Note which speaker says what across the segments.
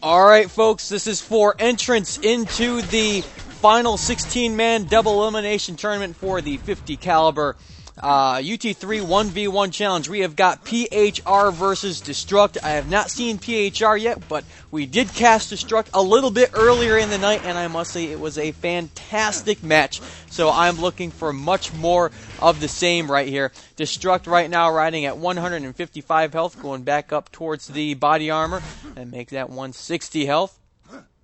Speaker 1: Alright folks, this is for entrance into the final 16-man double elimination tournament for the 50 caliber UT3 1v1 challenge. We have got PHR versus Destrukt. I have not seen PHR yet, but we did cast Destrukt a little bit earlier in the night, and I must say it was a fantastic match. So I'm looking for much more of the same right here. Destrukt right now riding at 155 health, going back up towards the body armor and make that 160 health.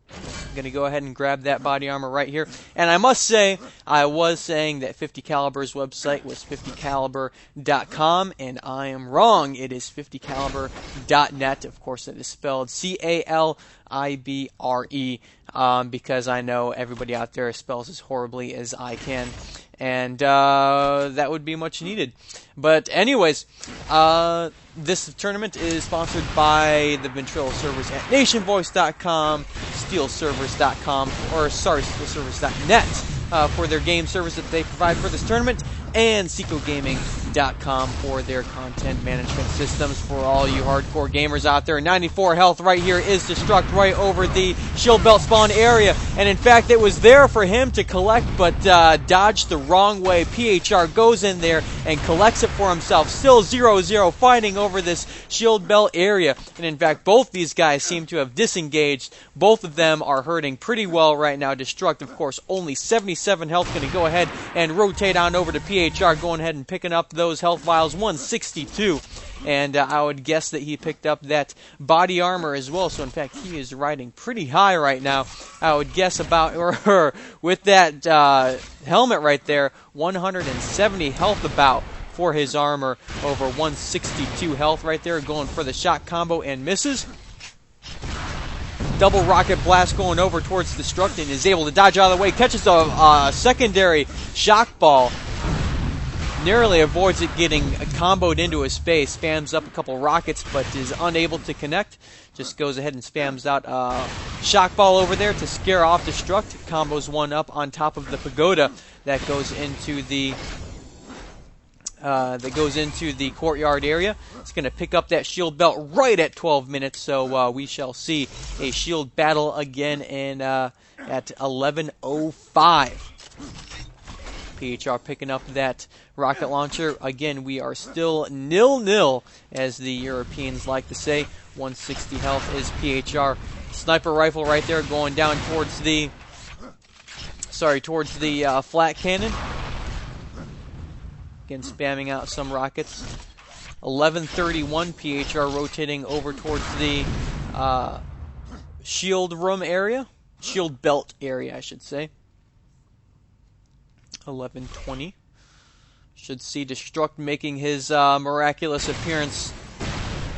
Speaker 1: I'm going to go ahead and grab that body armor right here. And I must say, I was saying that 50 Caliber's website was 50caliber.com, and I am wrong. It is 50caliber.net. Of course, it is spelled C-A-L-I-B-R-E, because I know everybody out there spells as horribly as I can. And that would be much needed. But anyways, this tournament is sponsored by the Ventrilo servers at nationvoice.com, steelservers.com, or sorry, steelservers.net for their game service that they provide for this tournament, and secogaming.com for their content management systems for all you hardcore gamers out there. 94 health right here is Destrukt right over the shield belt spawn area, and in fact it was there for him to collect, but dodged the wrong way. PHR goes in there and collects it for himself. Still 0-0 fighting over this shield belt area, and in fact both these guys seem to have disengaged. Both of them are hurting pretty well right now. Destrukt, of course, only 77 health, going to go ahead and rotate on over to PHR, going ahead and picking up those health vials, 162. And I would guess that he picked up that body armor as well. So in fact, he is riding pretty high right now. I would guess about, or with that helmet right there, 170 health about for his armor, over 162 health right there, going for the shot combo and misses. Double rocket blast going over towards Destrukt, and is able to dodge out of the way, catches a secondary shock ball. Narrowly avoids it getting comboed into his face, spams up a couple rockets, but is unable to connect. Just goes ahead and spams out shock ball over there to scare off Destrukt. Combos one up on top of the pagoda that goes into the courtyard area. It's going to pick up that shield belt right at 12 minutes, so we shall see a shield battle again in at 11:05. PHR picking up that rocket launcher. Again, we are still 0-0, as the Europeans like to say. 160 health is PHR. Sniper rifle right there going down towards the flat cannon. Again, spamming out some rockets. 11:31, PHR rotating over towards the shield room area. Shield belt area, I should say. 11:20. Should see Destrukt making his miraculous appearance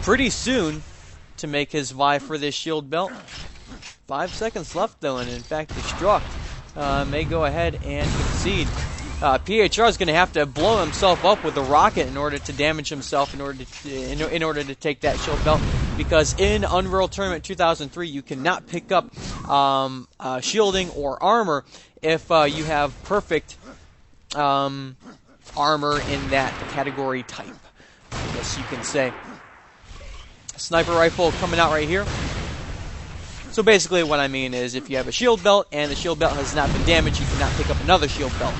Speaker 1: pretty soon to make his vie for this shield belt. 5 seconds left though, and in fact Destrukt may go ahead and concede. PHR is going to have to blow himself up with a rocket in order to damage himself, in order to take that shield belt, because in Unreal Tournament 2003 you cannot pick up shielding or armor if you have perfect armor in that category type, I guess you can say. Sniper rifle coming out right here. So basically what I mean is, if you have a shield belt and the shield belt has not been damaged, you cannot pick up another shield belt.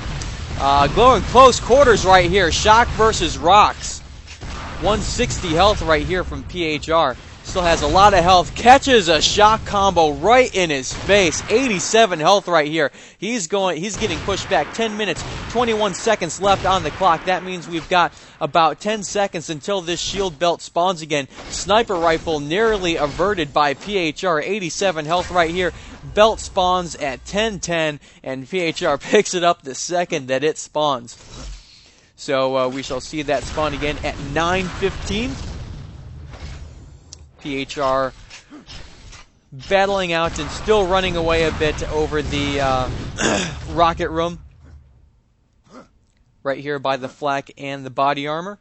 Speaker 1: Glowing close quarters right here. Shock versus Rocks. 160 health right here from PHR. Still has a lot of health. Catches a shock combo right in his face. 87 health right here. He's getting pushed back. 10 minutes, 21 seconds left on the clock. That means we've got about 10 seconds until this shield belt spawns again. Sniper rifle narrowly averted by PHR. 87 health right here. Belt spawns at 10:10, and PHR picks it up the second that it spawns. So we shall see that spawn again at 9:15. PHR battling out and still running away a bit over the rocket room right here by the flak and the body armor.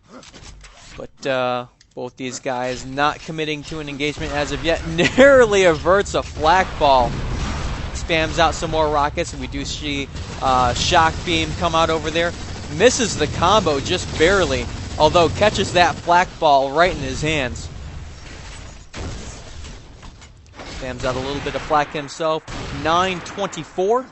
Speaker 1: But both these guys not committing to an engagement as of yet. Narrowly averts a flak ball. Spams out some more rockets, and we do see shock beam come out over there. Misses the combo just barely, although catches that flak ball right in his hands. Spams out a little bit of flak himself. 924.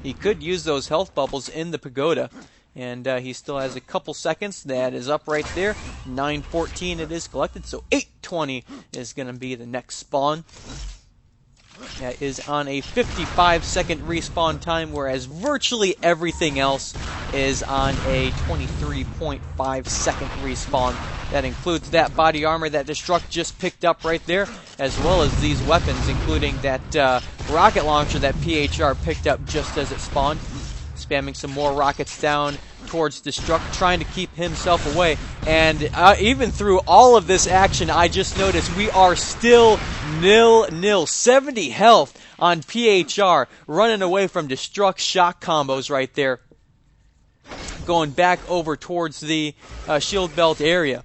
Speaker 1: He could use those health bubbles in the pagoda. And he still has a couple seconds. That is up right there. 914 it is collected. So 820 is going to be the next spawn. That is on a 55-second respawn time, whereas virtually everything else is on a 23.5-second respawn. That includes that body armor that Destrukt just picked up right there, as well as these weapons, including that rocket launcher that PHR picked up just as it spawned. Spamming some more rockets down towards Destrukt, trying to keep himself away. And even through all of this action, I just noticed we are still 0-0. 70 health on PHR, running away from Destrukt shock combos right there. Going back over towards the shield belt area.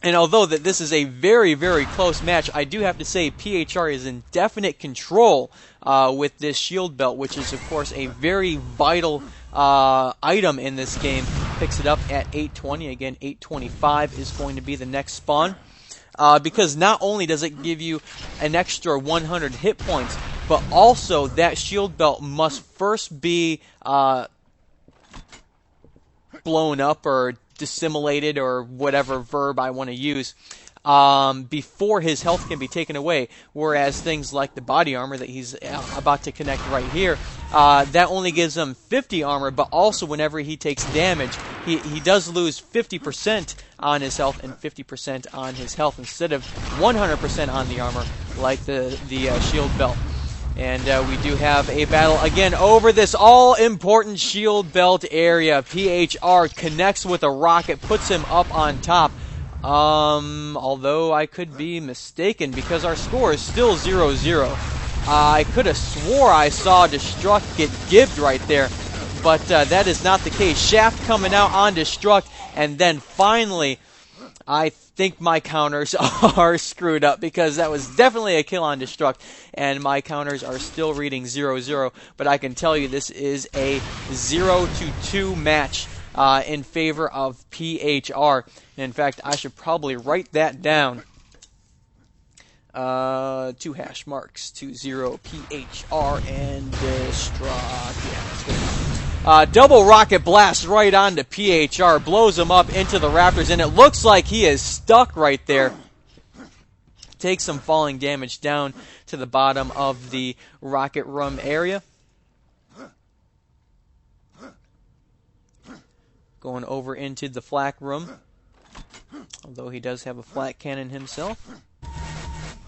Speaker 1: And although that this is a very, very close match, I do have to say PHR is in definite control with this shield belt, which is, of course, a very vital item in this game. Picks it up at 820. Again, 825 is going to be the next spawn. Because not only does it give you an extra 100 hit points, but also that shield belt must first be blown up or dissimulated, or whatever verb I want to use, before his health can be taken away. Whereas things like the body armor that he's about to connect right here, that only gives him 50 armor, but also whenever he takes damage, he does lose 50% on his health and 50% on his health instead of 100% on the armor like the shield belt. And we do have a battle again over this all-important shield belt area. PHR connects with a rocket, puts him up on top. Although I could be mistaken because our score is still 0-0. I could have swore I saw Destrukt get gibbed right there, but that is not the case. Shaft coming out on Destrukt, and then finally, I think my counters are screwed up because that was definitely a kill on Destrukt, and my counters are still reading 0-0. But I can tell you this is a 0-2 match in favor of PHR. In fact, I should probably write that down. 2 hash marks, 2-0 PHR and Destrukt. Yeah, that's good. Double rocket blast right onto PHR, blows him up into the Raptors, and it looks like he is stuck right there. Takes some falling damage down to the bottom of the rocket room area. Going over into the flak room, although he does have a flak cannon himself.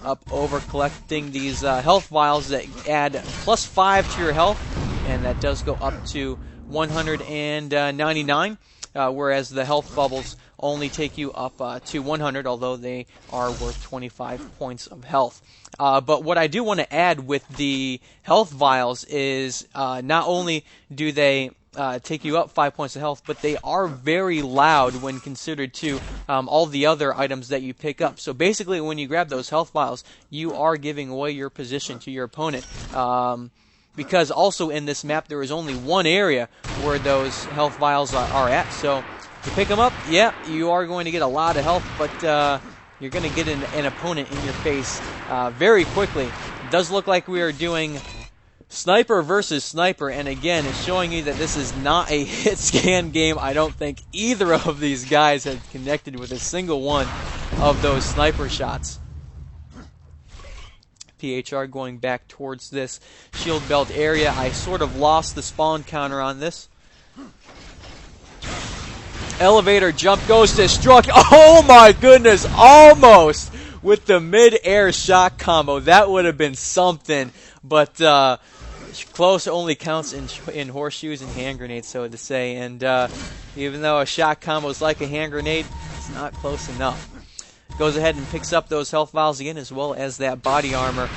Speaker 1: Up over collecting these health vials that add +5 to your health, and that does go up to 199, whereas the health bubbles only take you up to 100, although they are worth 25 points of health. But what I do want to add with the health vials is not only do they take you up 5 points of health, but they are very loud when considered to all the other items that you pick up. So basically, when you grab those health vials, you are giving away your position to your opponent. Because also in this map, there is only one area where those health vials are at. So you pick them up, yeah, you are going to get a lot of health, but you're going to get an opponent in your face very quickly. It does look like we are doing sniper versus sniper, and again, it's showing you that this is not a hit scan game. I don't think either of these guys have connected with a single one of those sniper shots. PHR going back towards this shield belt area. I sort of lost the spawn counter on this. Elevator jump goes to Destrukt. Oh my goodness, almost with the mid-air shock combo. That would have been something, but close only counts in horseshoes and hand grenades, so to say. And even though a shock combo is like a hand grenade, it's not close enough. Goes ahead and picks up those health vials again, as well as that body armor.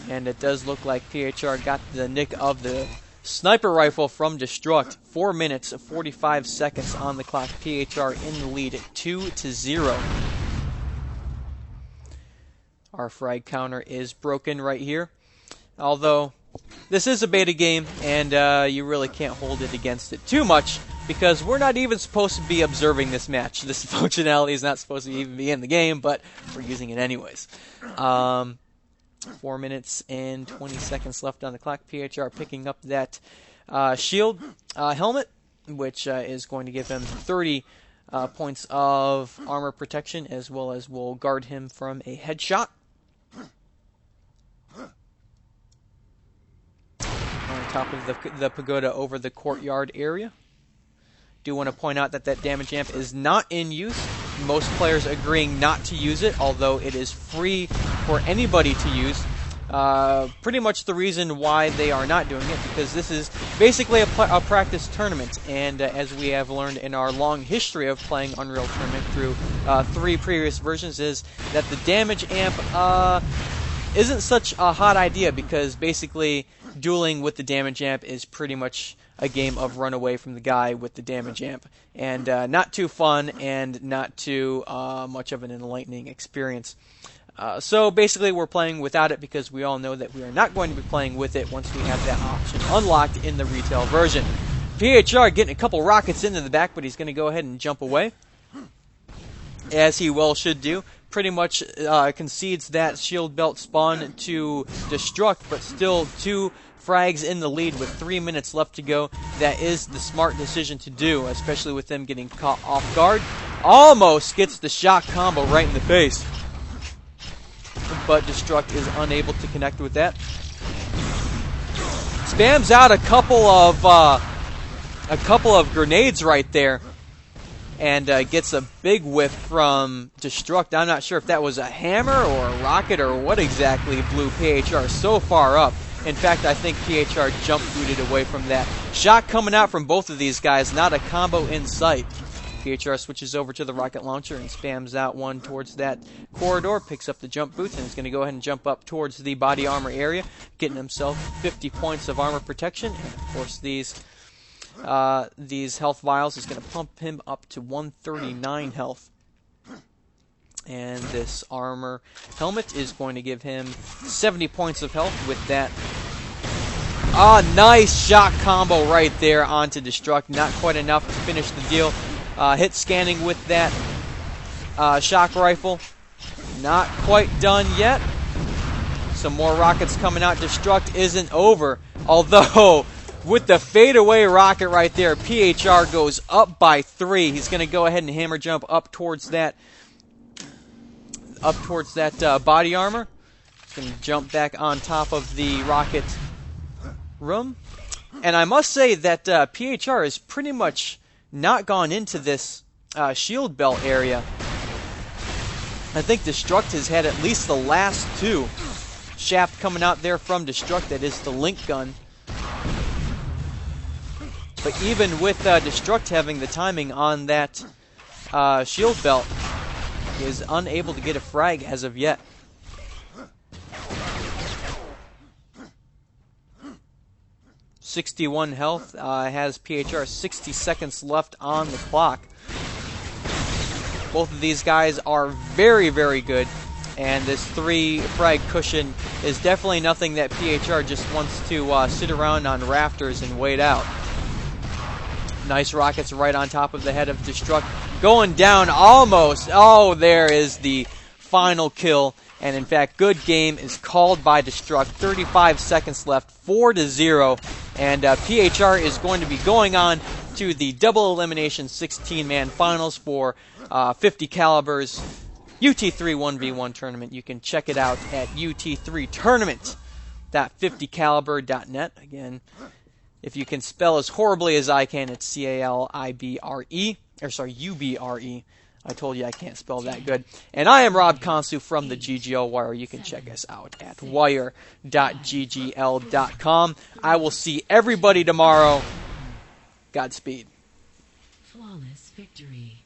Speaker 1: And it does look like PHR got the nick of the sniper rifle from Destrukt. 4 minutes, 45 seconds on the clock. PHR in the lead at 2-0. Our frag counter is broken right here. Although this is a beta game, and you really can't hold it against it too much. because we're not even supposed to be observing this match. This functionality is not supposed to even be in the game, but we're using it anyways. 4 minutes and 20 seconds left on the clock. PHR picking up that shield helmet, which is going to give him 30 points of armor protection, as well as will guard him from a headshot. On top of the pagoda over the courtyard area. Do want to point out that that damage amp is not in use. Most players agreeing not to use it, although it is free for anybody to use. Pretty much the reason why they are not doing it, because this is basically a practice tournament, and as we have learned in our long history of playing Unreal Tournament through 3 previous versions, is that the damage amp isn't such a hot idea, because basically dueling with the damage amp is pretty much a game of run away from the guy with the damage amp, and not too fun and not too much of an enlightening experience. So basically we're playing without it because we all know that we are not going to be playing with it once we have that option unlocked in the retail version. PHR getting a couple rockets into the back, but he's going to go ahead and jump away, as he well should do. Pretty much concedes that shield belt spawn to Destrukt, but still 2 frags in the lead with 3 minutes left to go. That is the smart decision to do, especially with them getting caught off guard. Almost gets the shock combo right in the face, but Destrukt is unable to connect with that. Spams out a couple of grenades right there, and gets a big whiff from Destrukt. I'm not sure if that was a hammer or a rocket or what exactly blew PHR so far up. In fact, I think PHR jump booted away from that. Shot coming out from both of these guys, not a combo in sight. PHR switches over to the rocket launcher and spams out one towards that corridor, picks up the jump boots, and is going to go ahead and jump up towards the body armor area, getting himself 50 points of armor protection. And of course, these health vials is going to pump him up to 139 health. And this armor helmet is going to give him 70 points of health with that. Nice shot combo right there onto Destrukt. Not quite enough to finish the deal. Hit scanning with that shock rifle. Not quite done yet. Some more rockets coming out. Destrukt isn't over. Although, with the fadeaway rocket right there, PHR goes up by 3. He's going to go ahead and hammer jump up towards that body armor. He's going to jump back on top of the rocket room. And I must say that PHR has pretty much not gone into this shield belt area. I think Destrukt has had at least the last 2. Shaft coming out there from Destrukt, that is the link gun. But even with Destrukt having the timing on that shield belt, he is unable to get a frag as of yet. .61 health, has PHR 60 seconds left on the clock. Both of these guys are very, very good, and this 3 frag cushion is definitely nothing that PHR just wants to sit around on rafters and wait out. Nice rockets right on top of the head of Destrukt. Going down almost. Oh, there is the final kill. And in fact, good game is called by Destrukt. 35 seconds left, 4-0. And PHR is going to be going on to the double elimination 16-man finals for 50 Caliber's UT3 1v1 tournament. You can check it out at ut3tournament.50caliber.net. Again, if you can spell as horribly as I can, it's C-A-L-I-B-R-E. Or sorry, U-B-R-E. I told you I can't spell that good. And I am Rob Consu from the GGL Wire. You can check us out at wire.ggl.com. I will see everybody tomorrow. Godspeed.
Speaker 2: Flawless victory.